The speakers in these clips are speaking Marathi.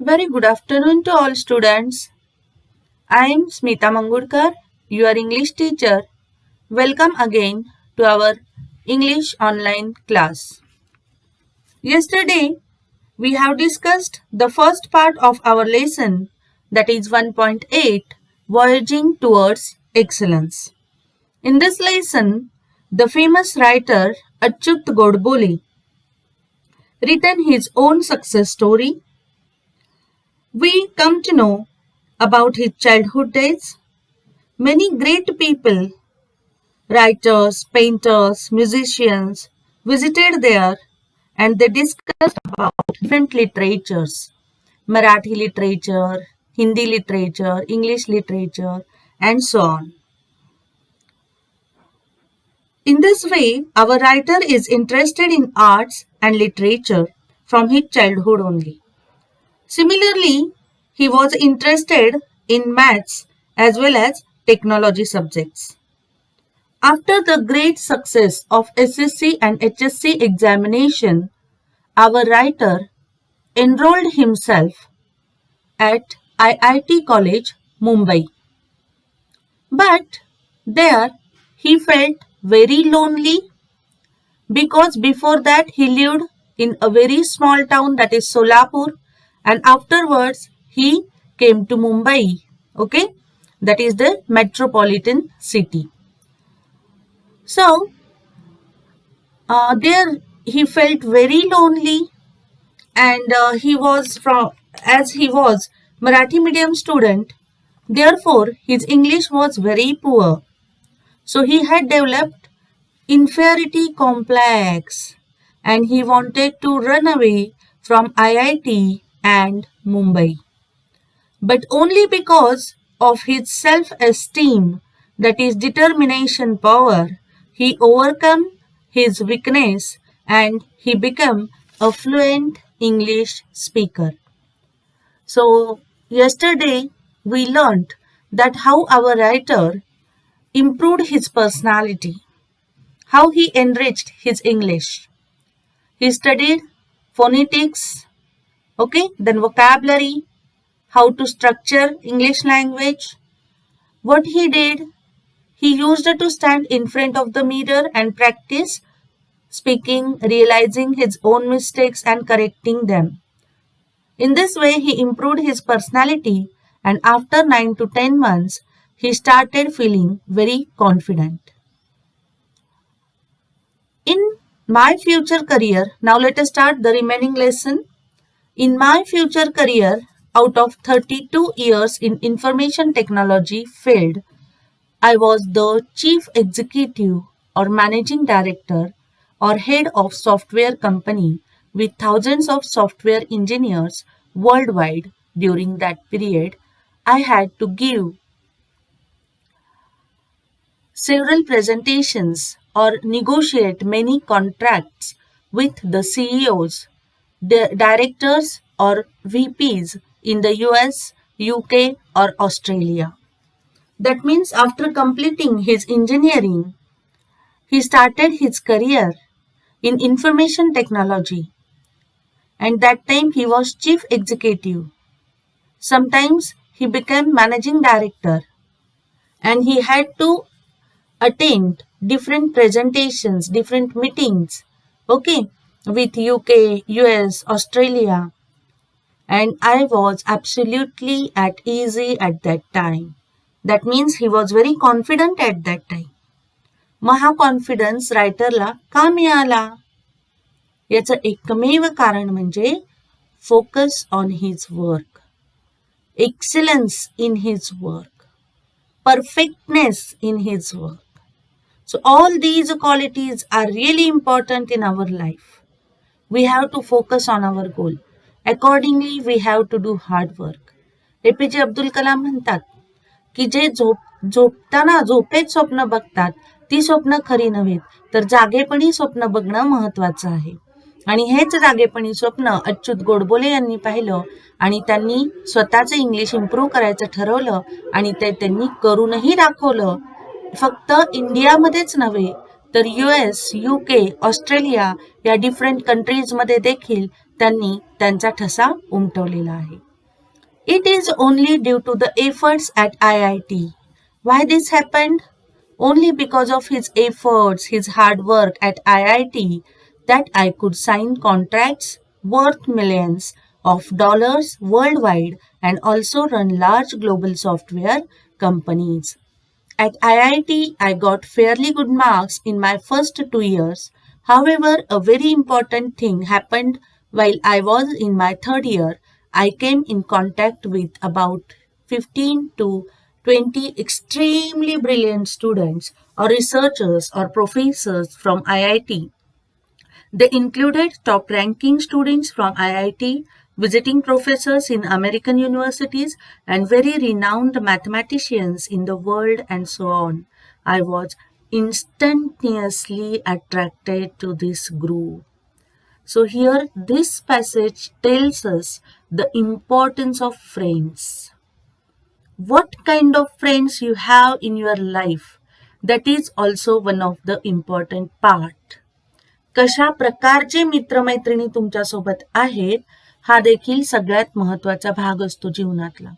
Very good afternoon to all students. I am Smita Mangurkar, your English teacher. Welcome again to our English online class. Yesterday, we have discussed the first part of our lesson, that is 1.8, Voyaging Towards Excellence. In this lesson, the famous writer Achyut Godbole written his own success story. We come to know about his childhood days. Many great people, writers, painters, musicians, visited there and they discussed about different literatures, Marathi literature, Hindi literature, English literature, and so on. In this way, our writer is interested in arts and literature from his childhood only. Similarly, he was interested in maths as well as technology subjects. After the great success of SSC and HSC examination, our writer enrolled himself at IIT College, Mumbai. But there he felt very lonely because before that he lived in a very small town, that is Solapur, and afterwards he came to Mumbai, okay, that is the metropolitan city. So there he felt very lonely, and he was Marathi medium student, therefore his English was very poor. So he had developed inferiority complex and he wanted to run away from IIT and Mumbai. But only because of his self-esteem, that is determination power, he overcome his weakness and he became a fluent English speaker. So yesterday we learned that how our writer improved his personality, how he enriched his English. He studied phonetics, okay, then vocabulary, how to structure English language. What he did, he used to stand in front of the mirror and practice speaking, realizing his own mistakes and correcting them. In this way, he improved his personality, and after 9 to 10 months, he started feeling very confident. In my future career, now let us start the remaining lesson. In my future career, out of 32 years in information technology field, I was the chief executive or managing director or head of software company with thousands of software engineers worldwide. During that period, I had to give several presentations or negotiate many contracts with the CEOs, the directors or VPs in the US, UK or Australia. That means after completing his engineering, he started his career in information technology, and that time he was chief executive. Sometimes he became managing director and he had to attend different presentations, different meetings, okay, with UK, US, Australia, and I was absolutely at easy at that time. That means he was very confident at that time. मग हा कॉन्फिडन्स रायटरला का मिळाला? याचं एकमेव कारण म्हणजे focus on his work, excellence in his work, perfectness in his work. So all these qualities are really important in our life. We have to focus on our goal. Accordingly, we have to do hard work. APJ Abdul Kalam म्हणतात की जे झोपताना झोपेत स्वप्न बघतात ती स्वप्न खरी नव्हेत, तर जागेपणी स्वप्न बघणं महत्वाचं आहे. आणि हेच जागेपणी स्वप्न अच्युत गोडबोले यांनी पाहिलं आणि त्यांनी स्वतःचं इंग्लिश इम्प्रूव्ह करायचं ठरवलं आणि ते त्यांनी करूनही दाखवलं. फक्त इंडियामध्येच नव्हे तर US, UK, ऑस्ट्रेलिया या डिफरंट कंट्रीजमध्ये देखील त्यांनी त्यांचा ठसा उमटवलेला आहे. It is only due to the efforts at IIT. Why this happened? Only because of his efforts, his hard work at IIT, that I could sign contracts worth millions of dollars worldwide and also run large global software companies. At IIT, I got fairly good marks in my first 2 years. However, a very important thing happened while I was in my third year. I came in contact with about 15 to 20 extremely brilliant students or researchers or professors from IIT. They included top ranking students from IIT, visiting professors in American universities, and very renowned mathematicians in the world, and so on. I was instantaneously attracted to this group. So, here this passage tells us the importance of friends. What kind of friends you have in your life, that is also one of the important part. कशा प्रकारचे मित्रमैत्रिणी तुमच्यासोबत आहेत हा देखील सगळ्यात महत्वाचा भाग असतो जीवनातला.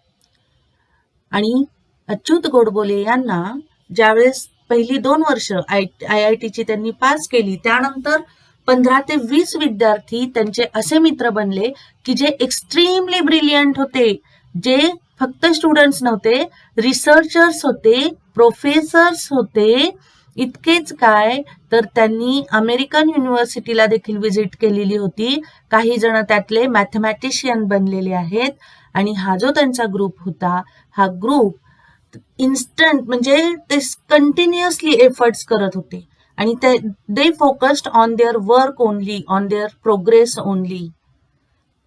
आणि अच्युत गोडबोले यांना ज्यावेळेस पहिली 2 वर्ष IIT त्यांनी पास केली, त्यानंतर 15 ते 20 विद्यार्थी त्यांचे असे मित्र बनले की जे एक्स्ट्रीमली ब्रिलियंट होते, जे फक्त स्टुडंट्स नव्हते, रिसर्चर्स होते, प्रोफेसर्स होते. इतकेच काय तर त्यांनी अमेरिकन युनिव्हर्सिटीला देखील व्हिजिट केलेली होती. काही जण त्यातले मॅथमॅटिशियन बनलेले आहेत. आणि हा जो त्यांचा ग्रुप होता, हा ग्रुप इन्स्टंट म्हणजे ते कंटिन्युअसली एफर्ट्स करत होते आणि ते they focused on their work only, on their progress only.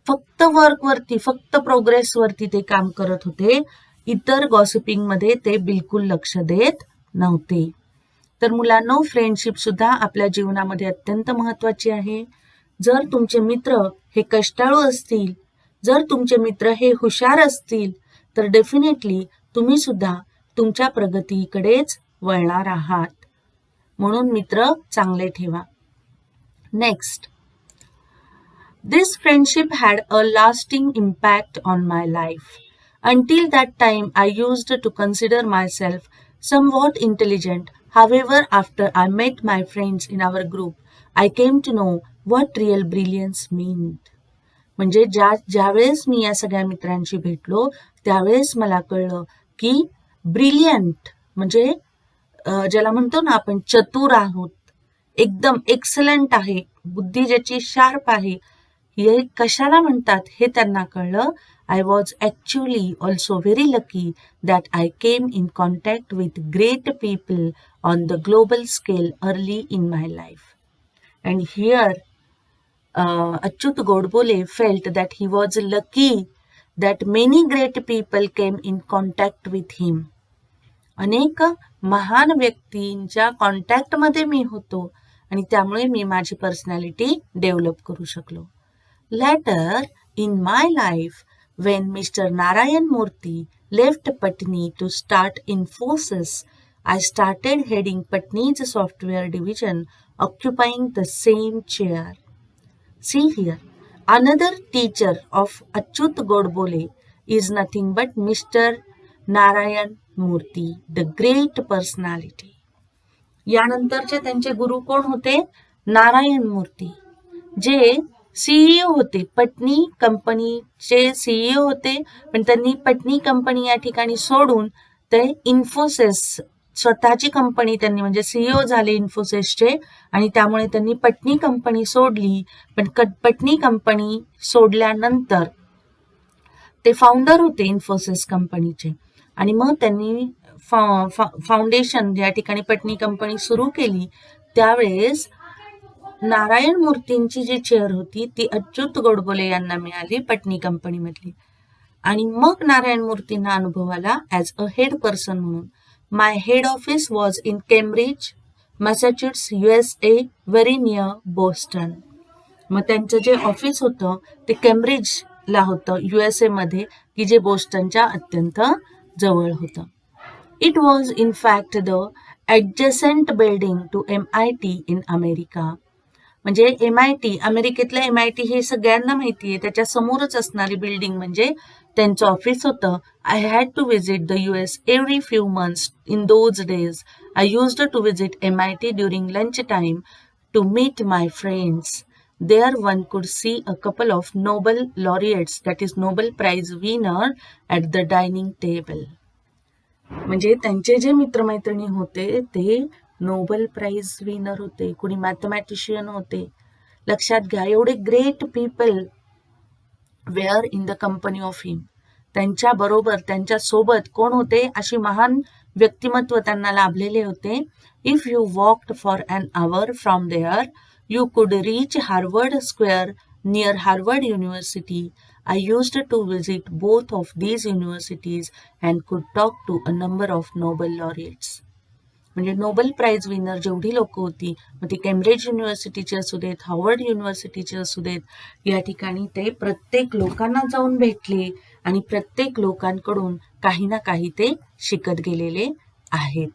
फक्त वर्कवरती, फक्त प्रोग्रेसवरती ते काम करत होते. इतर गॉसिपिंग मध्ये ते बिलकुल लक्ष देत नव्हते. तर मुलांनो, फ्रेंडशिप सुद्धा आपल्या जीवनामध्ये अत्यंत महत्वाची आहे. जर तुमचे मित्र हे कष्टाळू असतील, जर तुमचे मित्र हे हुशार असतील, तर डेफिनेटली तुम्ही सुद्धा तुमच्या प्रगतीकडेच वळणार आहात. म्हणून मित्र चांगले ठेवा. Next, this friendship had a lasting impact on my life. Until that time, I used to consider myself somewhat intelligent. However, after I met my friends in our group, I came to know what real brilliance meant. म्हणजे ज्यावेळेस मी या सगळ्या मित्रांशी भेटलो, त्यावेळेस मला कळलं की ब्रिलियंट म्हणजे ज्याला म्हणतो ना आपण चतुर आहोत, एकदम एक्सलंट आहे, बुद्धी ज्याची शार्प आहे, हे कशाला म्हणतात हे त्यांना कळलं. I was actually also very lucky that I came in contact with great people on the global scale early in my life. And here, Achyut Godbole felt that he was lucky that many great people came in contact with him. अनेक महान व्यक्तींच्या कॉन्टॅक्टमध्ये मी होतो आणि त्यामुळे मी माझी पर्सनॅलिटी डेव्हलप करू शकलो. Later in my life, when Mr. Narayan Murthy left Patni to start Infosys, I started heading Patni's software division, occupying the same chair. See here, another teacher of Achyut Godbole is nothing but Mr. Narayan Murthy, the great personality. यानंतरचे त्यांचे गुरु कोण होते? नारायण मूर्ती, जे सीईओ होते. पटनी कंपनीचे सीईओ होते, पण त्यांनी पटनी कंपनी या ठिकाणी सोडून ते इन्फोसिस स्वतःची कंपनी त्यांनी म्हणजे सीईओ झाले इन्फोसिसचे, आणि त्यामुळे त्यांनी पटनी कंपनी सोडली. पण पटनी कंपनी सोडल्यानंतर ते फाउंडर होते इन्फोसिस कंपनीचे, आणि मग त्यांनी फाउंडेशन या ठिकाणी पटनी कंपनी सुरू केली. त्यावेळेस नारायण मूर्तींची जी चेअर होती ती अच्युत गोडबोले यांना मिळाली पटनी कंपनीमधली. आणि मग नारायण मूर्तींना अनुभव आला ॲज अ हेड पर्सन म्हणून. My head office was in Cambridge, Massachusetts, USA, very near Boston. मग त्यांचं जे ऑफिस होतं ते केम्ब्रिजला होतं USA मध्ये, की जे बोस्टनच्या अत्यंत जवळ होतं. It was in fact the adjacent building to MIT in America. म्हणजे MIT, अमेरिकेतलं MIT हे सगळ्यांना माहिती आहे, त्याच्या समोरच असणारी बिल्डिंग म्हणजे त्यांचं ऑफिस होतं. I had to visit the US every few months in those days. I used to visit MIT during lunch time to meet my friends. There one could see a couple of Nobel laureates, that is Nobel Prize winner, at the dining table. म्हणजे त्यांचे जे मित्रमैत्रिणी होते ते नोबेल प्राइज विनर होते, कुणी मॅथमॅटिशियन होते. लक्षात घ्या, एवढे great people were in the company of him. त्यांच्या बरोबर, त्यांच्या सोबत कोण होते? अशी महान व्यक्तिमत्व त्यांना लाभलेले होते. If you walked for an hour from there you could reach Harvard Square near Harvard University. I used to visit both of these universities and could talk to a number of Nobel laureates. म्हणजे नोबेल प्राइज विनर जेवढी लोक होती, मग ती केम्ब्रिज युनिव्हर्सिटीची असू देत, हार्वर्ड युनिव्हर्सिटीची असू देत, या ठिकाणी ते प्रत्येक लोकांना जाऊन भेटले आणि प्रत्येक लोकांकडून काही ना काही ते शिकत गेलेले आहेत.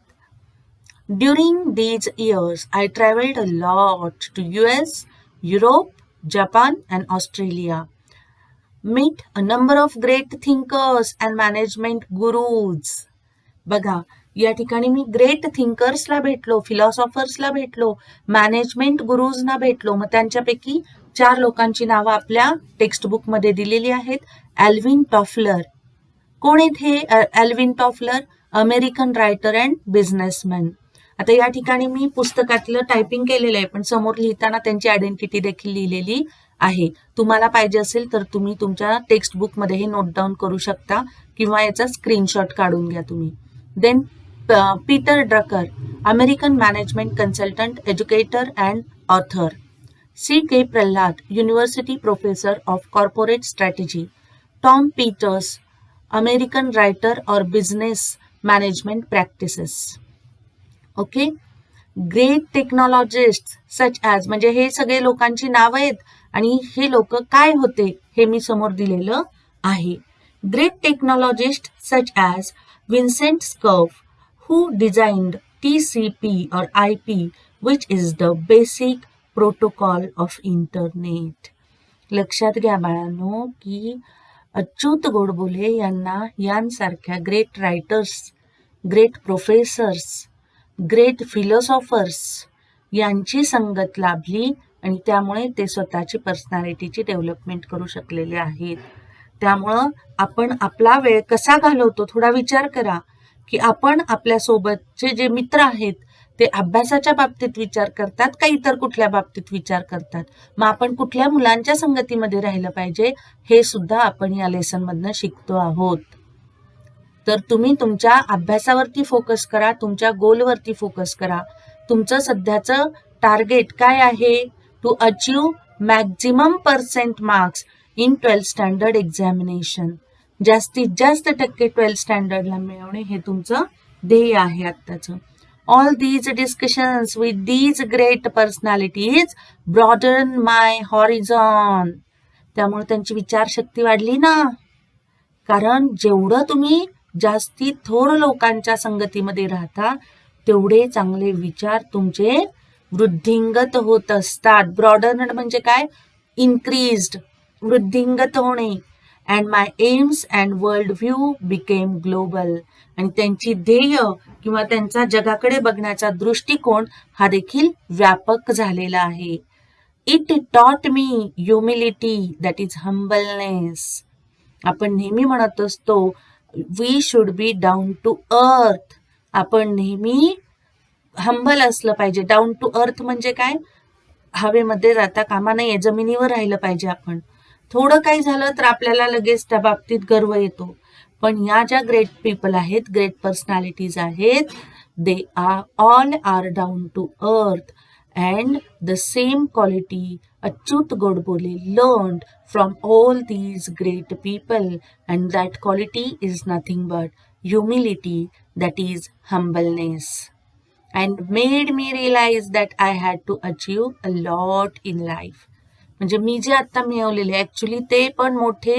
During these years I travelled a lot to US, Europe, Japan and Australia. Meet a number of great thinkers and management gurus. बघा, या ठिकाणी मी ग्रेट थिंकर्सला भेटलो, फिलॉसॉफर्सला भेटलो, मॅनेजमेंट गुरुजना भेटलो. मग त्यांच्यापैकी 4 लोकांची नावं आपल्या टेक्स्ट बुकमध्ये दिलेली आहेत. Alvin Toffler. कोण आहेत हे Alvin Toffler? American writer and businessman. आता या ठिकाणी मी पुस्तकातलं टायपिंग केलेलं आहे, पण समोर लिहिताना त्यांची आयडेंटिटी देखील लिहिलेली आहे. तुम्हाला पाहिजे असेल तर तुम्ही तुमच्या टेक्स्ट बुकमध्ये हे नोट डाऊन करू शकता किंवा याचा स्क्रीनशॉट काढून घ्या तुम्ही. Then Peter Drucker, American management consultant, educator and author. CK Prahalad, university professor of corporate strategy. Tom Peters, American writer और business management practices. Okay. Great technologist such as, म्हणजे हे सगळे लोकांची नावं आहेत आणि हे लोक काय होते हे मी समोर दिलेलं आहे. Great technologist such as Vincent scarf, who designed TCP or IP, which is the basic protocol of internet. लक्षात घ्या बाळांनो की अच्युत गोडबोले यांसारख्या great writers, great professors, great philosophers यांची संगत लाभली आणि त्यामुळे ते स्वतःची पर्सनॅलिटीची डेव्हलपमेंट करू शकलेले आहेत. त्यामुळं आपण आपला वेळ कसा घालवतो थोडा विचार करा, की आपण आपल्यासोबतचे जे मित्र आहेत ते अभ्यासाच्या बाबतीत विचार करतात का इतर कुठल्या बाबतीत विचार करतात. मग आपण कुठल्या मुलांच्या संगतीमध्ये राहिलं पाहिजे हे सुद्धा आपण या लेसनमधनं शिकतो आहोत. तर तुम्ही तुमच्या अभ्यासावरती फोकस करा, तुमच्या गोलवरती फोकस करा. तुमचं सध्याचं टार्गेट काय आहे? To achieve maximum % marks in 12th standard examination. जास्तीत जास्त टक्के 12th स्टँडर्डला मिळवणे हे तुमचं ध्येय आहे आत्ताचं. All these discussions with these great personalities broaden my horizon. त्यामुळे त्यांची विचारशक्ती वाढली ना. कारण जेवढं तुम्ही जास्ती थोर लोकांच्या संगतीमध्ये राहता तेवढे चांगले विचार तुमचे वृद्धिंगत होत असतात. ब्रॉडन म्हणजे काय? इन्क्रीज्ड, वृद्धिंगत होणे. And my AIIMS and world view became global. आणि त्यांची ध्येय किंवा त्यांचा जगाकडे बघण्याचा दृष्टिकोन हा देखील व्यापक झालेला आहे. It taught me humility, that is humbleness. आपण नेहमी म्हणत असतो we should be down to earth. आपण नेहमी हंबल असलं पाहिजे. डाऊन टू अर्थ म्हणजे काय? हवेमध्ये जाता कामा नये, जमिनीवर राहिलं पाहिजे आपण. थोडं काही झालं तर आपल्याला लगेच त्या बाबतीत गर्व येतो. पण या ज्या ग्रेट पीपल आहेत, ग्रेट पर्सनॅलिटीज आहेत, they all are down to earth. And the same quality Achyut Godbole learned from all these great people, and that quality is nothing but humility, that is humbleness, and made me realize that I had to achieve a lot in life. म्हणजे मी जे आता मिळवलेले ऍक्च्युली ते पण मोठे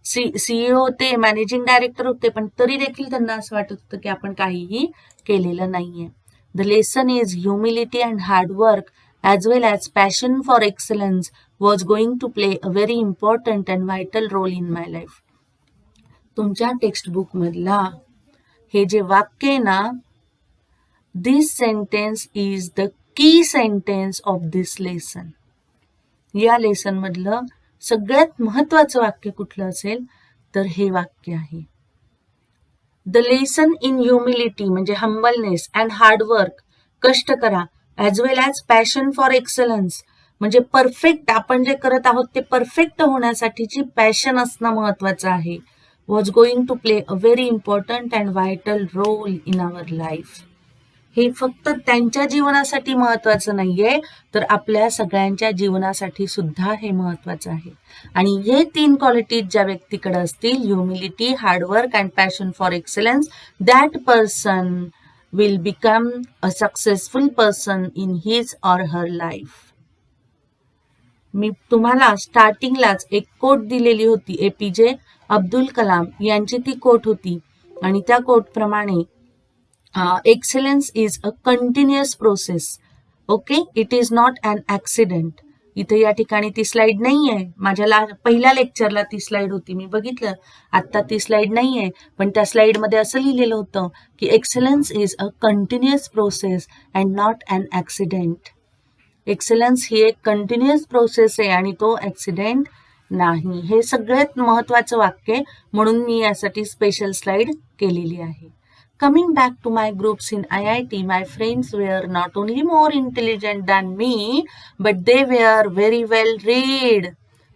CEO होते, मॅनेजिंग डायरेक्टर होते, पण तरी देखील त्यांना असं वाटत होतं की आपण काहीही केलेलं नाहीये. The lesson is humility and hard work as well as passion for excellence was going to play a very important and vital role in my life. तुमच्या टेक्स्टबुक मधला हे जे वाक्य आहे ना, this sentence is the key sentence of this lesson. या लेसन मधलं सगळ्यात महत्वाचं वाक्य कुठलं असेल तर हे वाक्य आहे. द लेसन इन ह्युमिलिटी म्हणजे हंबलनेस अँड हार्डवर्क, कष्ट करा, as well as passion for excellence म्हणजे परफेक्ट आपण जे करत आहोत ते परफेक्ट होण्यासाठीची पॅशन असणं महत्वाचं आहे, was going to play a very important and vital role in our life. हे फक्त त्यांच्या जीवनासाठी महत्वाचं नाहीये तर आपल्या सगळ्यांच्या जीवनासाठी सुद्धा हे महत्वाचं आहे. आणि हे 3 क्वालिटीज ज्या व्यक्तीकडे असतील, humility, hard work and passion for excellence, that person will become a successful person in his or her life. मी तुम्हाला स्टार्टिंगलाच एक कोट दिलेली होती, APJ अब्दुल कलाम यांची ती कोट होती आणि त्या कोट प्रमाणे excellence is a continuous process. Okay, it is not an accident. इथे या ठिकाणी ती स्लाइड नाही आहे, माझ्या पहिल्या लेक्चरला ती स्लाइड होती, मी बघितलं. आता ती स्लाइड नाही आहे, पण त्या स्लाइडमध्ये असं लिहिलेलं होतं की excellence is a continuous process and not an accident. Excellence ही एक कंटिन्युअस प्रोसेस आहे आणि तो ऍक्सिडेंट नाही. हे सगळ्यात महत्वाचं वाक्य म्हणून मी यासाठी स्पेशल स्लाइड केलेली आहे. Coming back to my groups in IIT, my friends were not only more intelligent than me, but they were very well read.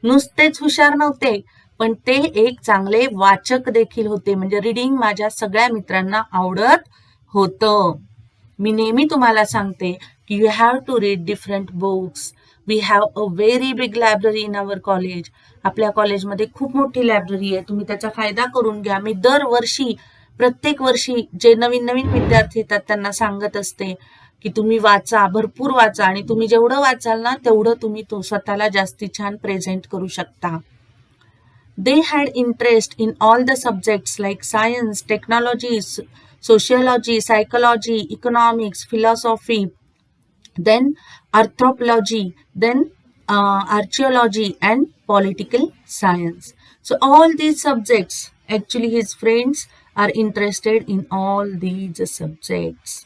नुसतेच हुशार नव्हते, पण ते एक चांगले वाचक देखील होते. म्हणजे रीडिंग माझ्या सगळ्या मित्रांना आवडत होतं. मी नेहमी तुम्हाला सांगते की you have to read different books. We have a very big library in our college. आपल्या कॉलेजमध्ये खूप मोठी लायब्ररी आहे, तुम्ही त्याचा फायदा करून घ्या. मी दरवर्षी प्रत्येक वर्षी जे नवीन नवीन विद्यार्थी येतात त्यांना सांगत असते की तुम्ही वाचा, भरपूर वाचा, आणि तुम्ही जेवढं वाचाल ना तेवढं तुम्ही तो स्वतःला जास्ती छान प्रेझेंट करू शकता. They had interest in all the subjects like science, technology, sociology, psychology, economics, philosophy, then anthropology, then archaeology and political science. So all these subjects, actually his friends are interested in all these subjects.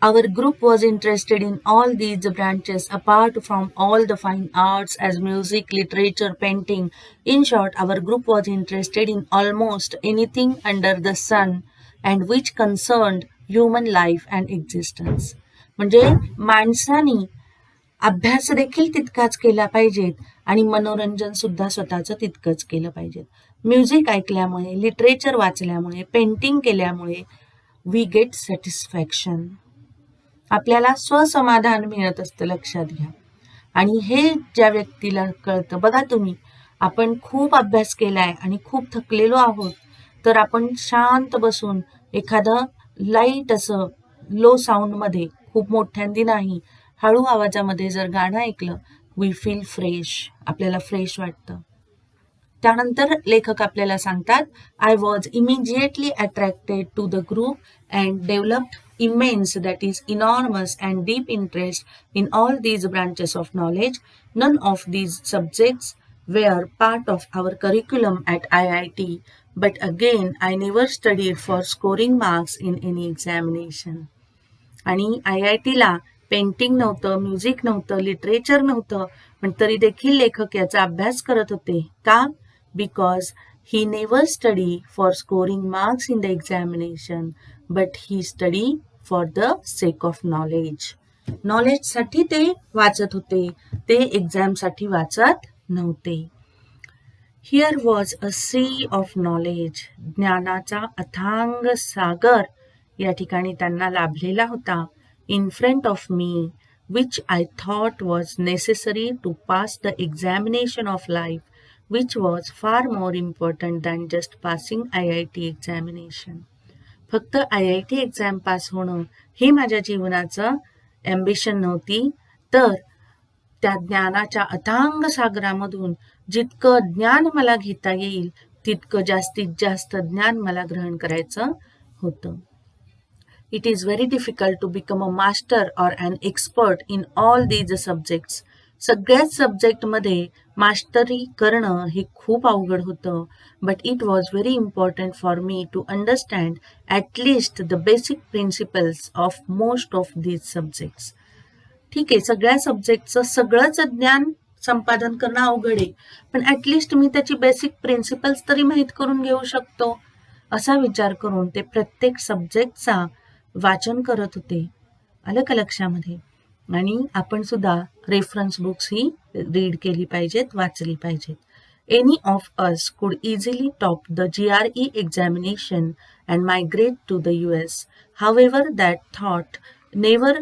Our group was interested in all these branches apart from all the fine arts as music, literature, painting. In short, our group was interested in almost anything under the sun and which concerned human life and existence. म्हणजे माणसानी अभ्यास देखील तितकाच केला पाहिजेत आणि मनोरंजन सुद्धा स्वतःचं तितकंच केलं पाहिजे. म्युझिक ऐकल्यामुळे, लिटरेचर वाचल्यामुळे, पेंटिंग केल्यामुळे वी गेट सॅटिस्फॅक्शन. आपल्याला स्वसमाधान मिळत असतं, लक्षात घ्या. आणि हे ज्या व्यक्तीला कळतं, बघा तुम्ही, आपण खूप अभ्यास केलाय आणि खूप थकलेलो आहोत, तर आपण शांत बसून एखादं लाईट असं लो साऊंडमध्ये, खूप मोठ्यांदी नाही, हळू आवाजामध्ये जर गाणं ऐकलं, वी फील फ्रेश, आपल्याला फ्रेश वाटतं. त्यानंतर लेखक आपल्याला सांगतात, I was immediately attracted to the group and developed immense, that is enormous and deep interest in all these branches of knowledge. None of these subjects were part of our curriculum at IIT, but again I never studied for scoring marks in any examination. आणि IIT ला पेंटिंग नव्हतं, म्युझिक नव्हतं, लिटरेचर नव्हतं, पण तरी देखील लेखक याचा अभ्यास करत होते. का? Because he never study for scoring marks in the examination, but he study for the sake of knowledge. Knowledge साठी ते वाचत होते, ते एक्झाम साठी वाचत नव्हते. Here was a sea of knowledge. ज्ञानाचा अथांग सागर या ठिकाणी त्यांना लाभलेला होता. In front of me, which I thought was necessary to pass the examination of life, which was far more important than just passing IIT examination. फक्त IIT एक्झाम पास होणं हे माझ्या जीवनाचं ॲम्बिशन नव्हती, तर त्या ज्ञानाच्या अथांग सागरामधून जितकं ज्ञान मला घेता येईल तितकं जास्तीत जास्त ज्ञान मला ग्रहण करायचं होतं. It is very difficult to become a master or an expert in all these subjects. सगळ्याच सब्जेक्टमध्ये मास्टरी करणं हे खूप अवघड होतं. But it was very important for me to understand at least the basic principles of most of these subjects. ठीक आहे, सगळ्या सब्जेक्टचं सगळंच ज्ञान संपादन करणं अवघड आहे, पण ॲटलिस्ट मी त्याची बेसिक प्रिन्सिपल्स तरी माहीत करून घेऊ शकतो, असा विचार करून ते प्रत्येक सब्जेक्टचा वाचन करत होते. आलं का लक्षामध्ये? आणि आपण सुद्धा रेफरन्स बुक्स ही रीड केली पाहिजेत, वाचली पाहिजेत. Any of us could easily top the GRE examination and migrate to the US. However, that thought never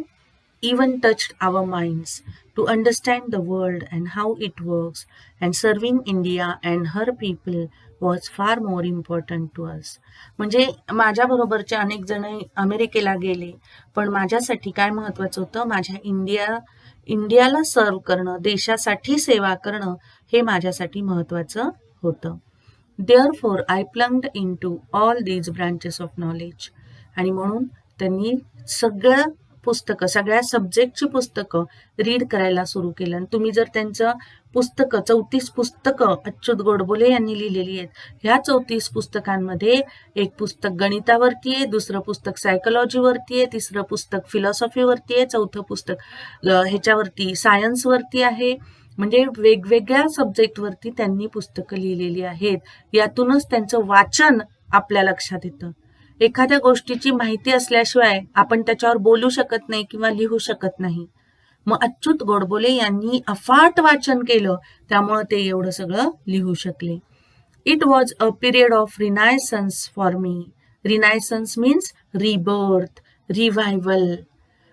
even touched our minds. To understand the world and how it works, and serving India and her people was far more important to us. म्हणजे माझ्या बरोबरचे अनेक जण अमेरिकेला गेले, पण माझ्यासाठी काय महत्वाचं होतं, माझ्या इंडियाला सर्व करणं, देशासाठी सेवा करणं हे माझ्यासाठी महत्वाचं होतं. Therefore, I plugged into all these branches of knowledge. आणि म्हणून त्यांनी सगळ्या सब्जेक्टची पुस्तकं रीड करायला सुरू केलं. आणि तुम्ही जर त्यांचं पुस्तकं 34 पुस्तकं अच्युत गोडबोले यांनी लिहिलेली आहेत. ह्या 34 पुस्तकांमध्ये एक पुस्तक गणितावरती आहे, दुसरं पुस्तक सायकोलॉजीवरती आहे, तिसरं पुस्तक फिलॉसॉफीवरती आहे, चौथं पुस्तक ह्याच्यावरती सायन्सवरती आहे. म्हणजे वेगवेगळ्या सब्जेक्टवरती त्यांनी पुस्तकं लिहिलेली आहेत. यातूनच त्यांचं वाचन आपल्या लक्षात येतं. एखाद्या गोष्टीची माहिती असल्याशिवाय आपण त्याच्यावर बोलू शकत नाही किंवा लिहू शकत नाही. मग अच्युत गोडबोले यांनी अफाट वाचन केलं, त्यामुळं ते एवढं सगळं लिहू शकले. It was a period of renaissance for me. Renaissance means rebirth, revival.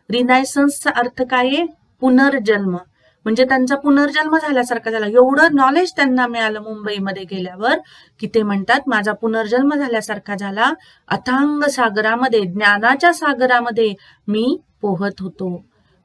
रिनायसन्सचा अर्थ काय आहे? पुनर्जन्म. म्हणजे त्यांचा पुनर्जन्म झाल्यासारखा झाला. एवढं नॉलेज त्यांना मिळालं मुंबईमध्ये गेल्यावर की ते म्हणतात माझा पुनर्जन्म झाल्यासारखा झाला. अथांग सागरामध्ये, ज्ञानाच्या सागरामध्ये मी पोहत होतो.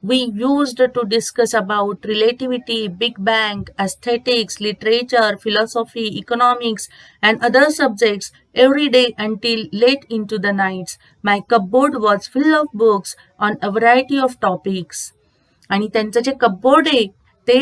We used to discuss about relativity, Big Bang, aesthetics, literature, philosophy, economics, and other subjects every day until late into the nights. My cupboard was full of books on a variety of topics. आणि त्यांचं जे कपबोर्ड आहे ते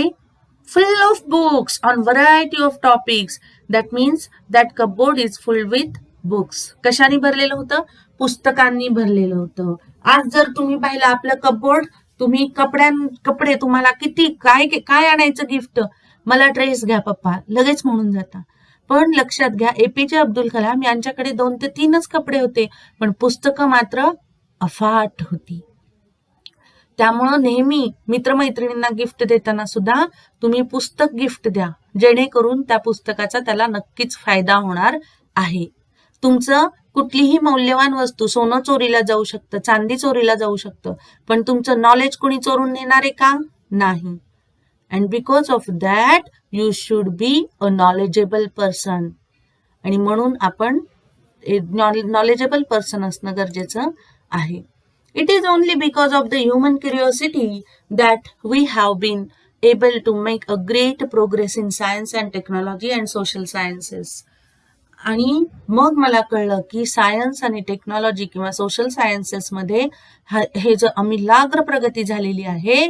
full of books on variety of topics. That means that cupboard is full with books. कशाने भरलेलं होतं? पुस्तकांनी भरलेलं होतं. आज जर तुम्ही पाहिलं आपलं कपबोर्ड, तुम्ही कपडे तुम्हाला किती काय आणायचं गिफ्ट, मला ड्रेस घ्या पप्पा, लगेच म्हणून जाता. पण लक्षात घ्या, एपीजे अब्दुल कलाम यांच्याकडे 2 ते 3च कपडे होते, पण पुस्तकं मात्र अफाट होती. त्यामुळं नेहमी मित्रमैत्रिणींना गिफ्ट देताना सुद्धा तुम्ही पुस्तक गिफ्ट द्या, जेणेकरून त्या पुस्तकाचा त्याला नक्कीच फायदा होणार आहे. तुमचं कुठलीही मौल्यवान वस्तू, सोनं चोरीला जाऊ शकतं, चांदी चोरीला जाऊ शकतं, पण तुमचं नॉलेज कोणी चोरून नेणार आहे का? नाही. And because of that you should be a knowledgeable person. आणि म्हणून आपण नॉलेजेबल पर्सन असणं गरजेचं आहे. It is only because of the human curiosity that we have been able to make a great progress in science and technology and social sciences. आणि मग मला कळलं की सायन्स आणि टेक्नॉलॉजी किंवा सोशल सायन्सेसमध्ये हे जो अमिलाग्र प्रगती झालेली आहे,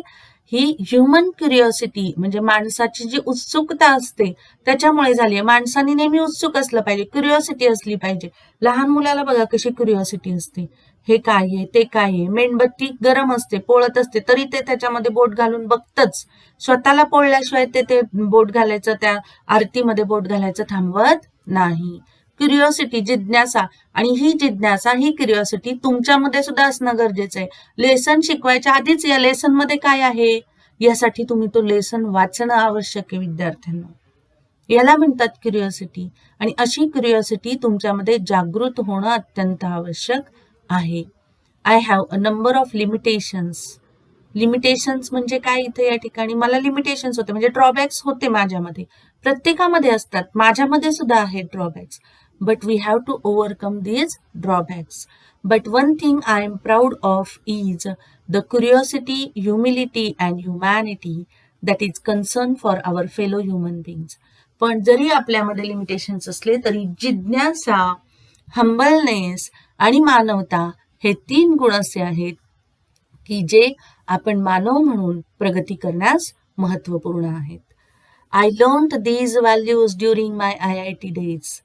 ही ह्युमन क्युरिओसिटी म्हणजे माणसाची जी उत्सुकता असते त्याच्यामुळे झाली आहे. माणसाने नेहमी उत्सुक असलं पाहिजे, क्युरिओसिटी असली पाहिजे. लहान मुलाला बघा कशी क्युरिओसिटी असते, हे काय आहे, ते काय आहे. मेणबत्ती गरम असते, पोळत असते, तरी ते त्याच्यामध्ये बोट घालून बघतच. स्वतःला पोळल्याशिवाय ते बोट घालायचं, त्या आरतीमध्ये बोट घालायचं थांबवत नाही. क्युरिओसिटी, जिज्ञासा, आणि ही जिज्ञासा, ही क्युरिओसिटी तुमच्यामध्ये सुद्धा असणं गरजेचं आहे. लेसन शिकवायच्या आधीच या लेसन मध्ये काय आहे यासाठी तुम्ही तो लेसन वाचणं आवश्यक आहे विद्यार्थ्यांना. याला म्हणतात क्युरिओसिटी. आणि अशी क्युरिओसिटी तुमच्यामध्ये जागृत होणं अत्यंत आवश्यक आहे. I have a number of limitations. Limitations म्हणजे काय? इथे या ठिकाणी मला लिमिटेशन्स होते, म्हणजे ड्रॉबॅक्स होते माझ्यामध्ये. प्रत्येकामध्ये असतात, माझ्यामध्ये सुद्धा आहेत drawbacks. But we have to overcome these drawbacks. But one thing I am proud of is the curiosity, humility and humanity that is concern for our fellow human beings. पण जरी आपल्यामध्ये लिमिटेशन्स असले तरी जिज्ञासा, हंबलनेस आणि मानवता हे 3 गुण असे आहेत की जे आपण मानव म्हणून प्रगती करण्यास महत्त्वपूर्ण आहेत. I learned these values during my IIT days.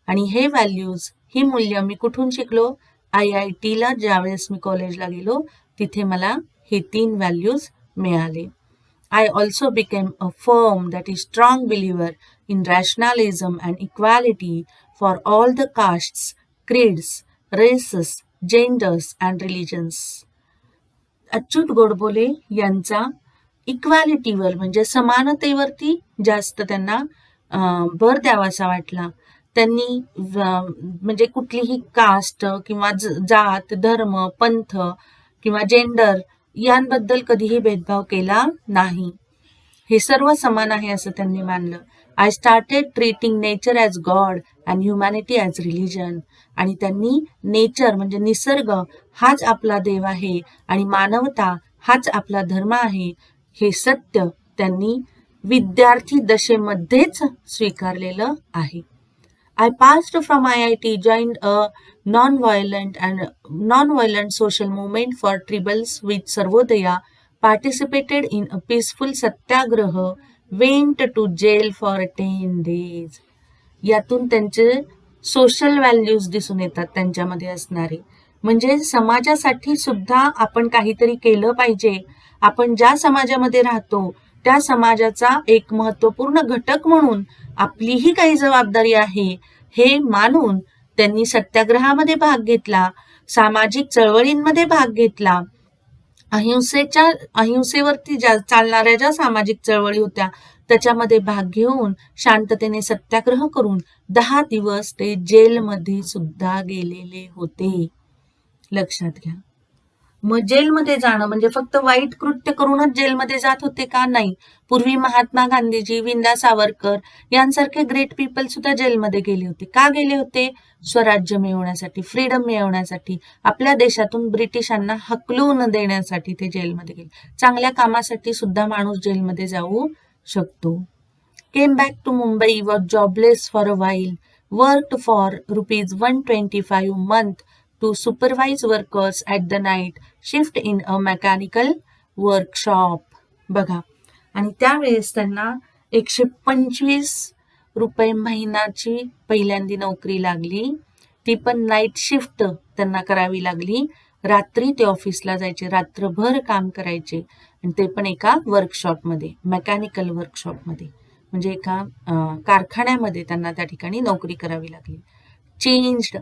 आणि हे व्हॅल्यूज, ही मूल्य मी कुठून शिकलो? IITला ज्यावेळेस मी कॉलेजला गेलो तिथे मला हे 3 व्हॅल्यूज मिळाले. I also became a firm that is strong believer in rationalism and equality for all the castes, creeds, races, genders and religions. Achyut Godbole यांचा इक्वॅलिटीवर म्हणजे समानतेवरती जास्त त्यांना भर द्यावासा वाटला. त्यांनी म्हणजे कुठलीही कास्ट किंवा जात, धर्म, पंथ किंवा जेंडर यांबद्दल कधीही भेदभाव केला नाही. हे सर्व समान आहे असं त्यांनी मानलं. I started treating nature as God and humanity as religion. आणि त्यांनी नेचर म्हणजे निसर्ग हाच आपला देव आहे आणि मानवता हाच आपला धर्म आहे, हे सत्य त्यांनी विद्यार्थी दशेमध्येच स्वीकारलेलं आहे. I passed from IIT, joined a non-violent social movement for tribals with Sarvodaya, participated in a peaceful satyagraha, went to jail for 10 days. यातून त्यांचे सोशल व्हॅल्यूज दिसून येतात त्यांच्यामध्ये असणारे. म्हणजे समाजासाठी सुद्धा आपण काहीतरी केलं पाहिजे. आपण ज्या समाजामध्ये राहतो त्या समाजाचा एक महत्त्वपूर्ण घटक म्हणून आपलीही काही जबाबदारी आहे हे मानून त्यांनी सत्याग्रहामध्ये भाग घेतला, सामाजिक चळवळींमध्ये भाग घेतला. अहिंसेवरती चालणाऱ्या ज्या सामाजिक चळवळी होत्या त्याच्यामध्ये भाग घेऊन शांततेने सत्याग्रह करून 10 दिवस ते जेलमध्ये सुद्धा गेलेले होते. लक्षात घ्या. मग जेलमध्ये जाणं म्हणजे फक्त वाईट कृत्य करूनच जेलमध्ये जात होते का? नाही. पूर्वी महात्मा गांधीजी, विंदा सावरकर यांसारखे ग्रेट पीपल सुद्धा जेलमध्ये गेले होते. का गेले होते? स्वराज्य मिळवण्यासाठी, फ्रीडम मिळवण्यासाठी, आपल्या देशातून ब्रिटिशांना हकलून देण्यासाठी ते जेलमध्ये गेले. चांगल्या कामासाठी सुद्धा माणूस जेलमध्ये जाऊ शकतो. Came back to Mumbai, was jobless for a while, worked for ₹125 month to supervise workers at the night shift in a mechanical workshop. बघा. आणि त्यावेळेस त्यांना ₹125 महिन्याची पहिल्यांदी नोकरी लागली. ती पण नाईट शिफ्ट त्यांना करावी लागली. रात्री ते ऑफिसला जायचे, रात्रभर काम करायचे आणि ते पण एका वर्कशॉपमध्ये, मेकॅनिकल वर्कशॉपमध्ये, म्हणजे एका कारखान्यामध्ये त्यांना त्या ठिकाणी नोकरी करावी लागली. Changed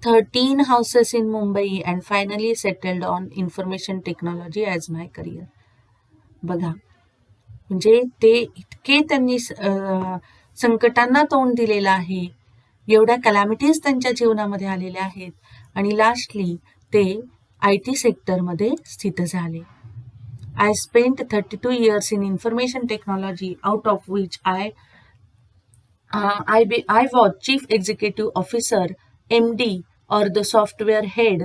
13 houses in Mumbai and finally settled on information technology as my career. बघा. म्हणजे ते इतके त्यांनी संकटांना तोंड दिलेलं आहे, एवढ्या कॅलॅमिटीज त्यांच्या जीवनामध्ये आलेल्या आहेत आणि लास्टली ते IT सेक्टरमध्ये स्थित झाले. I spent 32 years in information technology, out of which I was chief executive officer, MD or the software head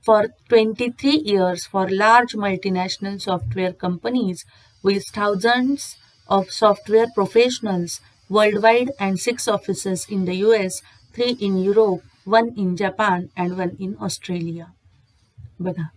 for 23 years for large multinational software companies with thousands of software professionals worldwide and 6 offices in the US, 3 in Europe, 1 in Japan and 1 in Australia. बघा.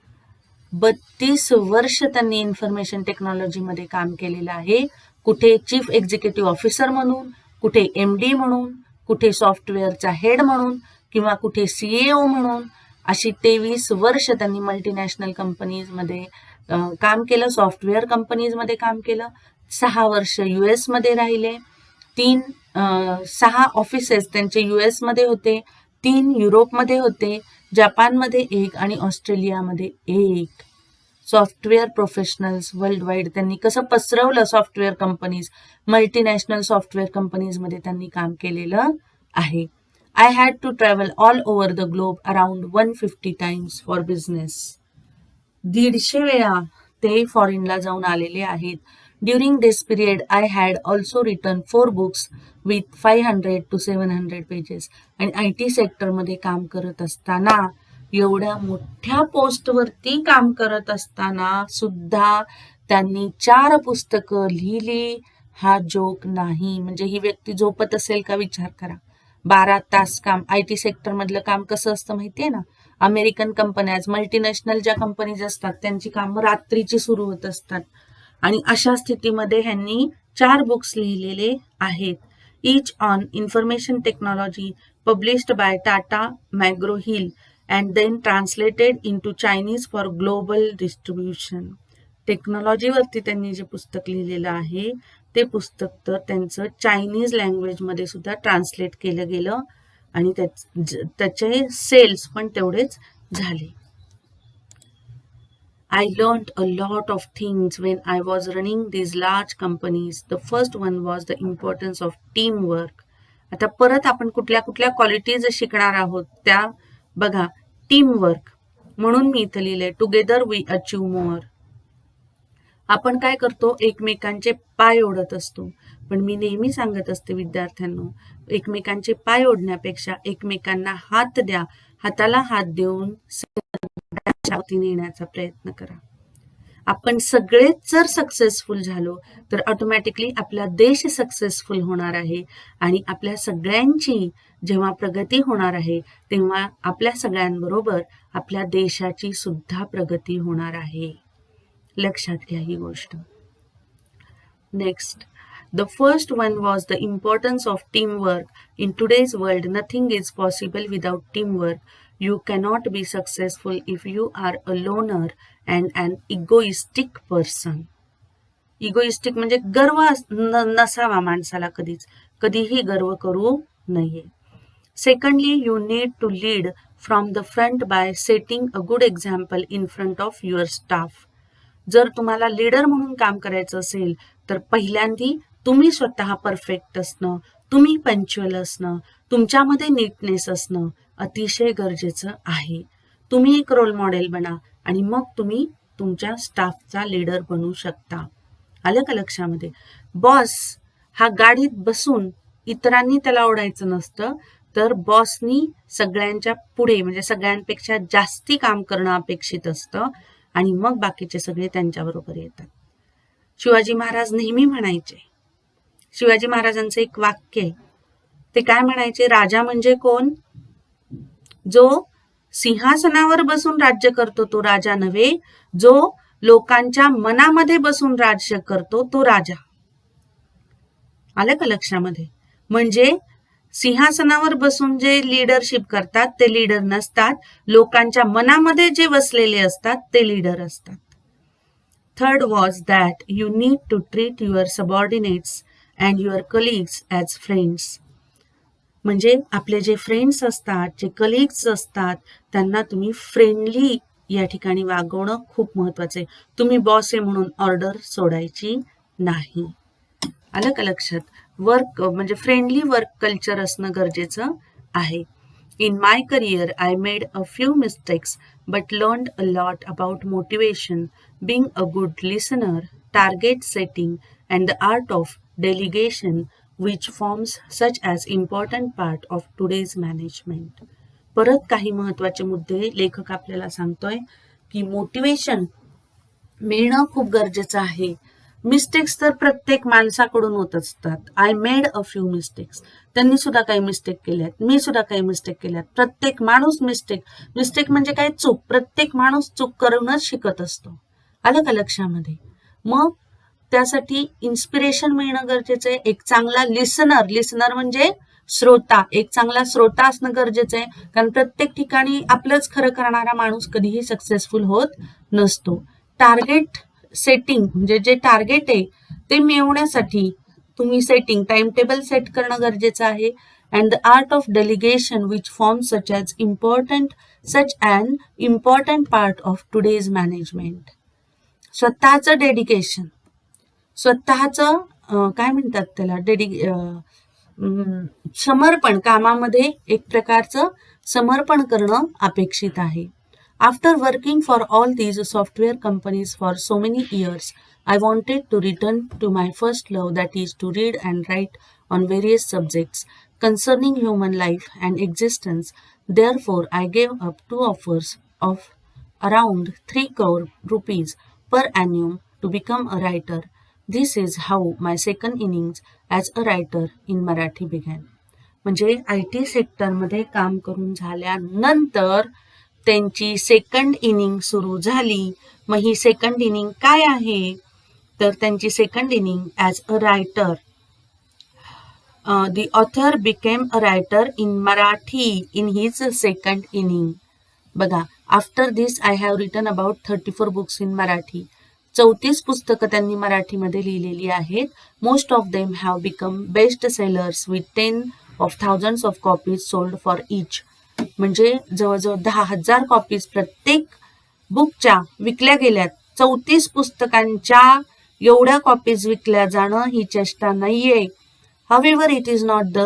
32 वर्ष त्यांनी इन्फॉर्मेशन टेक्नॉलॉजीमध्ये काम केलेलं आहे. कुठे चीफ एक्झिक्युटिव्ह ऑफिसर म्हणून, कुठे MD म्हणून, कुठे सॉफ्टवेअरचा हेड म्हणून किंवा कुठे CEO म्हणून. अशी 23 वर्ष त्यांनी मल्टीनॅशनल कंपनीजमध्ये काम केलं, सॉफ्टवेअर कंपनीजमध्ये काम केलं. 6 वर्ष US मध्ये राहिले. 6 ऑफिसेस त्यांचे US मध्ये होते, 3 युरोपमध्ये होते, जपानमध्ये 1 आणि ऑस्ट्रेलियामध्ये 1. सॉफ्टवेअर प्रोफेशनल्स वर्ल्ड वाईड त्यांनी कसं पसरवलं सॉफ्टवेअर कंपनीज, मल्टीनॅशनल सॉफ्टवेअर कंपनीजमध्ये त्यांनी काम केलेलं आहे. I had to travel all over the globe around 150 times for business. 150 वेळा ते फॉरेनला जाऊन आलेले आहेत. During this period, I had also written 4 books with 500 to 700 pages. आणि IT सेक्टरमध्ये काम करत असताना, एवढ्या मोठ्या पोस्टवरती काम करत असताना सुद्धा त्यांनी 4 पुस्तकं लिहिली. हा जोक नाही. म्हणजे ही व्यक्ती झोपत असेल का विचार करा. 12 तास काम. IT सेक्टरमधलं काम कसं असतं माहितीये ना? अमेरिकन कंपन्या, मल्टीनॅशनल ज्या कंपनीज असतात त्यांची कामं रात्रीची सुरू होत असतात. आणि अशा स्थितीमध्ये ह्यांनी 4 बुक्स लिहिलेले आहेत. Each on information technology, published by Tata McGraw Hill and then translated into Chinese for global distribution. टेक्नॉलॉजीवरती त्यांनी जे पुस्तक लिहिलेलं आहे ते पुस्तक तर त्यांचं चायनीज लँग्वेजमध्ये सुद्धा ट्रान्सलेट केलं गेलं आणि त्याचे सेल्स पण तेवढेच झाले. I learned a lot of things when I was running these large companies. The first one was the importance of teamwork. आता परत आपण कुठल्या कुठल्या क्वालिटीज शिकणार आहोत त्या बघा. टीमवर्क म्हणून मी इथं लिहिलंय टुगेदर वी अचीव मोर. आपण काय करतो, एकमेकांचे पाय ओढत असतो. पण मी नेहमी सांगत असते विद्यार्थ्यांनो, एकमेकांचे पाय ओढण्यापेक्षा एकमेकांना हात द्या. हाताला हात देऊन नेण्याचा प्रयत्न करा. आपण सगळेच जर सक्सेसफुल झालो तर ऑटोमॅटिकली आपला देश सक्सेसफुल होणार आहे आणि आपल्या सगळ्यांची जेव्हा प्रगती होणार आहे तेव्हा आपल्या सगळ्यांबरोबर आपल्या देशाची सुद्धा प्रगती होणार आहे. लक्षात घ्या ही गोष्ट. Next, the first one was the importance of teamwork. In today's world, nothing is possible without teamwork. You cannot be successful if you are a loner and an egoistic person. Egoistic म्हणजे गर्व नसावा माणसाला, कधीही गर्व करू नये. Secondly, you need to lead from the front by setting a good example in front of your staff. जर तुम्हाला लीडर म्हणून काम करायचं असेल तर पहिल्यांदी तुम्ही स्वतः परफेक्ट असणं, तुम्ही पंक्च्युअल असणं, तुमच्यामध्ये नीटनेस असणं अतिशय गरजेचं आहे. तुम्ही एक रोल मॉडेल बना आणि मग तुम्ही तुमच्या स्टाफचा लीडर बनू शकता. आलं का लक्षामध्ये? बॉस हा गाडीत बसून इतरांनी त्याला ओढायचं नसतं, तर बॉसनी सगळ्यांच्या पुढे म्हणजे सगळ्यांपेक्षा जास्ती काम करणं अपेक्षित असतं आणि मग बाकीचे सगळे त्यांच्याबरोबर येतात. शिवाजी महाराज नेहमी म्हणायचे, शिवाजी महाराजांचं एक वाक्य आहे, ते काय म्हणायचे, राजा म्हणजे कोण? जो सिंहासनावर बसून राज्य करतो तो राजा नव्हे, जो लोकांच्या मनामध्ये बसून राज्य करतो तो राजा. आलं का लक्षामध्ये? म्हणजे सिंहासनावर बसून जे लीडरशिप करतात ते लीडर नसतात, लोकांच्या मनामध्ये जे बसलेले असतात ते लीडर असतात. Third was that you need to treat your subordinates and your colleagues as friends. म्हणजे आपले जे फ्रेंड्स असतात, जे कलिग्स असतात, त्यांना तुम्ही फ्रेंडली या ठिकाणी वागवणं खूप महत्वाचं आहे. तुम्ही बॉस आहे म्हणून ऑर्डर सोडायची नाही. आलं का लक्षात? वर्क म्हणजे फ्रेंडली वर्क कल्चर असणं गरजेचं आहे. In my career I made a few mistakes but learned a lot about motivation, being a good listener, target setting and the art of delegation which forms such as important part of today's management. परत काही महत्वाचे मुद्दे लेखक आपल्याला सांगतोय की मोटिवेशन मिळणं खूप गरजेचं आहे. मिस्टेक्स तर प्रत्येक माणसाकडून होत असतात. I made a few mistakes, त्यांनी सुद्धा काही मिस्टेक केल्यात, मी सुद्धा काही मिस्टेक केल्यात. प्रत्येक माणूस मिस्टेक म्हणजे काय, चूक. प्रत्येक माणूस चूक करूनच शिकत असतो. आलं का लक्षामध्ये? मग त्यासाठी इन्स्पिरेशन मिळणं गरजेचं आहे. एक चांगला लिसनर म्हणजे श्रोता, एक चांगला श्रोता असणं गरजेचं आहे. कारण प्रत्येक ठिकाणी आपलंच खरं करणारा माणूस कधीही सक्सेसफुल होत नसतो. टार्गेट सेटिंग म्हणजे जे टार्गेट आहे ते मिळवण्यासाठी तुम्ही टाइम टेबल सेट करणं गरजेचं आहे. And the art of delegation which form such an important part of today's management. स्वतःचं डेडिकेशन, स्वतःचं काय म्हणतात त्याला, समर्पण, कामामध्ये एक प्रकारचं समर्पण करणं अपेक्षित आहे. After working for all these software companies for so many years, I wanted to return to my first love, that is to read and write on various subjects concerning human life and existence. Therefore, I gave up 2 offers of around 3 crore rupees per annum to become a writer. This is how my second innings as a writer in Marathi began. म्हणजे IT सेक्टरमध्ये काम करून झाल्यानंतर त्यांची सेकंड इनिंग सुरू झाली. मग ही सेकंड इनिंग काय आहे, तर त्यांची second inning as a writer. The author became a writer in Marathi in his second inning. बघा, after this I have written about 34 books in Marathi. 34 पुस्तकं त्यांनी मराठीमध्ये लिहिलेली आहेत. Most of them have become best sellers with 10,000 of copies sold for each. म्हणजे जवळजवळ 10,000 कॉपीज प्रत्येक बुकच्या विकल्या गेल्यात. 34 पुस्तकांच्या एवढ्या कॉपीज विकल्या जाणं ही चेष्टा नाहीये. However, it is not the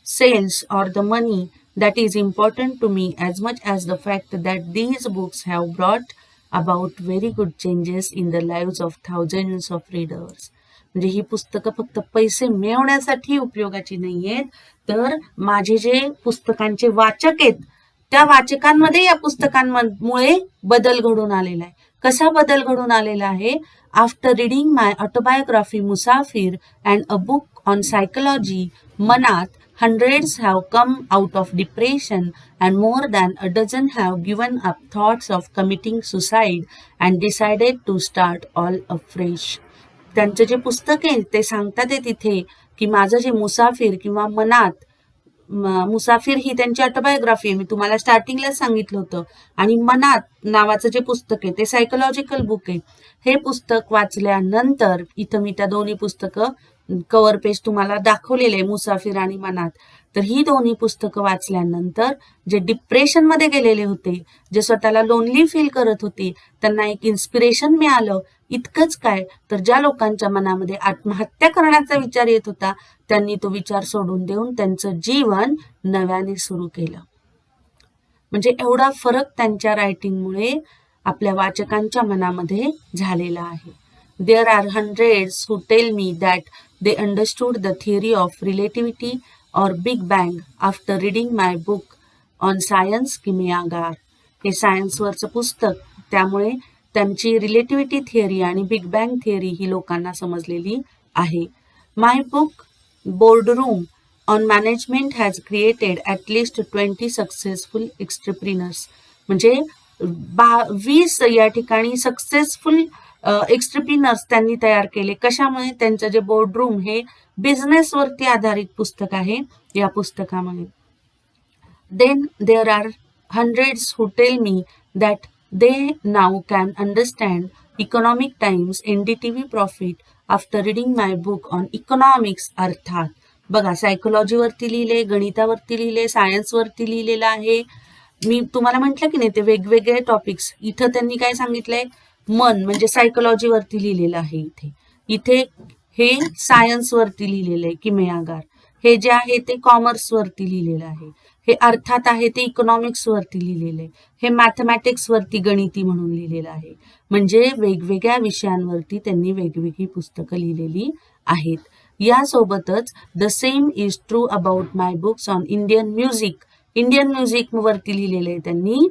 sales or the money that is important to me as much as the fact that these books have brought about very good changes in the lives of thousands of readers. म्हणजे ही पुस्तकं फक्त पैसे मिळवण्यासाठी उपयोगाची नाही आहेत, तर माझे जे पुस्तकांचे वाचक आहेत त्या वाचकांमध्ये या पुस्तकांमुळे बदल घडून आलेला आहे. कसा बदल घडून आलेला आहे? After reading my autobiography Musafir and a book on psychology, Manath, hundreds have come out of depression and more than a dozen have given up thoughts of committing suicide and decided to start all afresh. त्यांचं जे पुस्तक आहे ते सांगतात आहे तिथे की माझं जे मुसाफिर किंवा मनात, मुसाफिर ही त्यांची ऑटोबायोग्राफी आहे, मी तुम्हाला स्टार्टिंगलाच सांगितलं होतं. आणि मनात नावाचं जे पुस्तक आहे ते सायकोलॉजिकल बुक आहे. हे पुस्तक वाचल्यानंतर, इथं मी त्या दोन्ही पुस्तकं कव्हर पेज तुम्हाला दाखवलेले आहे, मुसाफिर आणि मनात. तर ही दोन्ही पुस्तकं वाचल्यानंतर जे डिप्रेशनमध्ये गेलेले होते, जे स्वतःला लोनली फील करत होते, त्यांना एक इन्स्पिरेशन मिळालं. इतकंच काय, तर ज्या लोकांच्या मनामध्ये आत्महत्या करण्याचा विचार येत होता त्यांनी तो विचार सोडून देऊन त्यांचं जीवन नव्याने सुरू केलं. म्हणजे एवढा फरक त्यांच्या रायटिंगमुळे आपल्या वाचकांच्या मनामध्ये झालेला आहे. There are hundreds who tell me that they understood the theory of relativity or Big Bang after reading my book on science किमयागार. हे सायन्सवरचं पुस्तक, त्यामुळे त्यांची रिलेटिव्हिटी थिअरी आणि बिग बँग थिअरी ही लोकांना समजलेली आहे. My book boardroom on management has created at least 20 successful entrepreneurs. म्हणजे 20 या ठिकाणी सक्सेसफुल एक्स्ट्रप्रिनर्स त्यांनी तयार केले. कशामुळे? त्यांचं जे बोर्डरूम हे बिझनेसवरती आधारित पुस्तक आहे, या पुस्तकामुळे. Then there are hundreds who tell me that they now can understand economic times NDTV profit after reading my book on economics. अर्थात बघा, सायकोलॉजीवरती लिहिले, गणितावरती लिहिले, सायन्सवरती लिहिलेलं आहे. मी तुम्हाला म्हटलं की नाही ते वेगवेगळे टॉपिक्स. इथं त्यांनी काय सांगितलंय? मन म्हणजे सायकोलॉजीवरती लिहिलेलं आहे. इथे हे सायन्सवरती लिहिलेलं आहे किमयागार. हे जे आहे ते कॉमर्सवरती लिहिलेलं आहे. हे अर्थात आहे ते इकॉनॉमिक्सवरती लिहिलेलं आहे. हे मॅथमॅटिक्सवरती गणिती म्हणून लिहिलेलं आहे. म्हणजे वेगवेगळ्या विषयांवरती त्यांनी वेगवेगळी पुस्तकं लिहिलेली आहेत. यासोबतच the same is true about my books on Indian music. Indian music वरती लिहिलेलं आहे त्यांनी.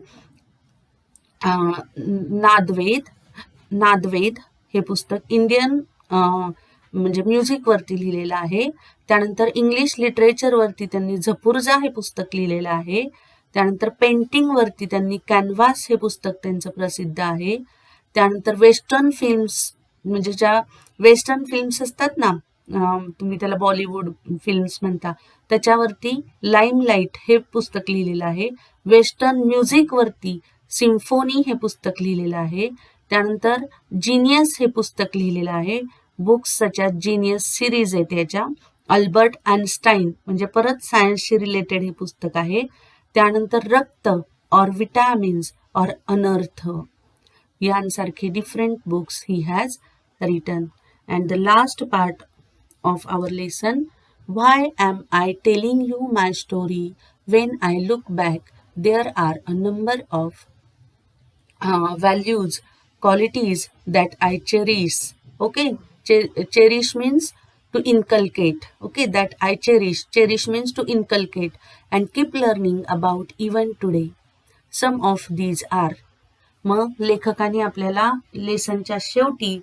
नादवेद हे पुस्तक इंडियन म्हणजे म्युझिक वरती लिहिलेलं आहे. त्यानंतर इंग्लिश लिटरेचर वरती त्यांनी झपूर्झा हे पुस्तक लिहिलेलं आहे. त्यानंतर पेंटिंग वरती त्यांनी कॅनव्हास हे पुस्तक त्यांचं प्रसिद्ध आहे. त्यानंतर वेस्टर्न फिल्म्स म्हणजे ज्या वेस्टर्न फिल्म्स असतात ना, तुम्ही त्याला बॉलिवूड फिल्म्स म्हणता, त्याच्यावरती लाईमलाईट हे पुस्तक लिहिलेलं आहे. वेस्टर्न म्युझिक वरती सिम्फोनी हे पुस्तक लिहिलेलं आहे. त्यानंतर जीनियस हे पुस्तक लिहिलेलं आहे. Books such as genius series आहे त्याच्या. अल्बर्ट आइन्स्टाईन म्हणजे परत सायन्सशी रिलेटेड हे पुस्तक आहे. त्यानंतर रक्त और विटॅमिन्स और अनर्थ यांसारखे different books he has written. And the last part of our lesson, why am I telling you my story when I look back there are a number of values, qualities that I cherish. Okay, cherish means to inculcate. Okay, that I cherish means to inculcate and keep learning about even today. Some of these are. मग लेखकाने आपल्याला लेसनच्या शेवटी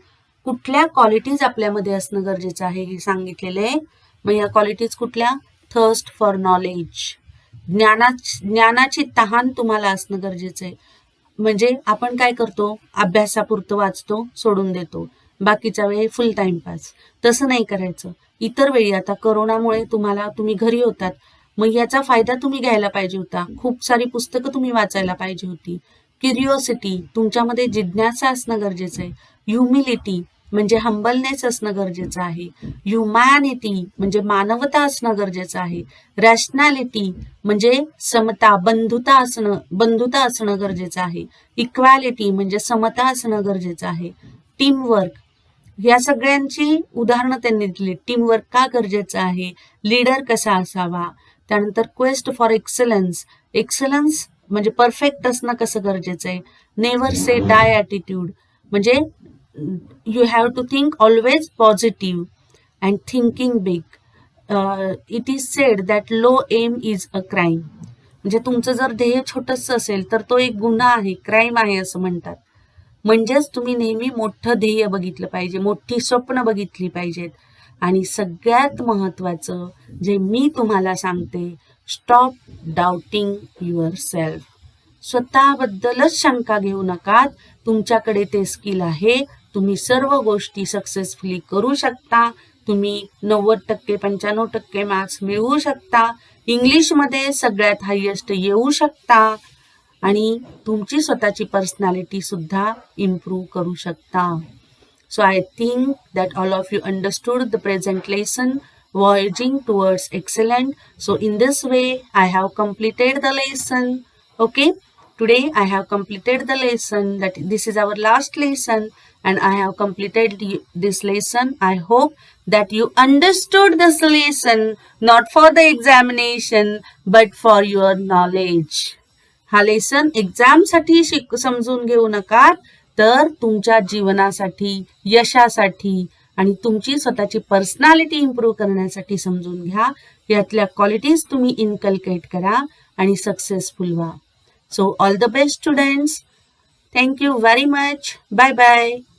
कुठल्या क्वालिटीज आपल्यामध्ये असणं गरजेचं आहे हे सांगितलेलं आहे. मग या क्वालिटीज कुठल्या? थर्स्ट फॉर नॉलेज, ज्ञानाची तहान तुम्हाला असणं गरजेचं आहे. म्हणजे आपण काय करतो, अभ्यासापुरतं वाचतो, सोडून देतो. बाकीचा वेळ फुल टाइमपास. तसं नाही करायचं. इतर वेळी आता कोरोनामुळे तुम्ही घरी होतात, मग याचा फायदा तुम्ही घ्यायला पाहिजे होता. खूप सारी पुस्तकं तुम्ही वाचायला पाहिजे होती. क्युरिओसिटी, तुमच्यामध्ये जिज्ञासा असणं गरजेचं आहे. ह्युमिलिटी म्हणजे हंबलनेस असणं गरजेचं आहे. ह्युमॅनिटी म्हणजे मानवता असणं गरजेचं आहे. रॅशनॅलिटी म्हणजे समता, बंधुता असणं गरजेचं आहे. इक्वॅलिटी म्हणजे समता असणं गरजेचं आहे. टीमवर्क, या सगळ्यांची उदाहरणं त्यांनी दिली. टीमवर्क का गरजेचं आहे, लीडर कसा असावा, त्यानंतर क्वेस्ट फॉर एक्सलन्स म्हणजे परफेक्ट असणं कसं गरजेचं आहे. नेव्हर से डाय ॲटिट्यूड म्हणजे you have to think always positive and thinking big. It is said that low aim is a crime. म्हणजे तुमचं जर ध्येय छोटंसं असेल तर तो एक गुन्हा आहे, क्राईम आहे असं म्हणतात. म्हणजेच तुम्ही नेहमी मोठं ध्येय बघितलं पाहिजे, मोठी स्वप्न बघितली पाहिजेत. आणि सगळ्यात महत्त्वाचं जे मी तुम्हाला सांगते, स्टॉप डाउटिंग युअर सेल्फ. स्वतःबद्दलच शंका घेऊ नका. तुमच्याकडे ते स्किल आहे. तुम्ही सर्व गोष्टी सक्सेसफुली करू शकता. तुम्ही 90% 95% मार्क्स मिळवू शकता. इंग्लिशमध्ये सगळ्यात हायेस्ट येऊ शकता आणि तुमची स्वतःची पर्सनॅलिटी सुद्धा इम्प्रूव्ह करू शकता. So I think that all of you understood the present lesson, voyaging towards excellence. So in this way, I have completed the lesson. Okay. Today I have completed the lesson. That this is our last lesson and I have completed this lesson. I hope that you understood this lesson not for the examination but for your knowledge. हा लेसन एक्झामसाठी समजून घेऊ नका, तर तुमच्या जीवनासाठी, यशासाठी आणि तुमची स्वतःची पर्सनॅलिटी इम्प्रूव्ह करण्यासाठी समजून घ्या. यातल्या क्वालिटीज तुम्ही इनकल्केट करा आणि सक्सेसफुल व्हा. So all the best students. Thank you very much. Bye bye.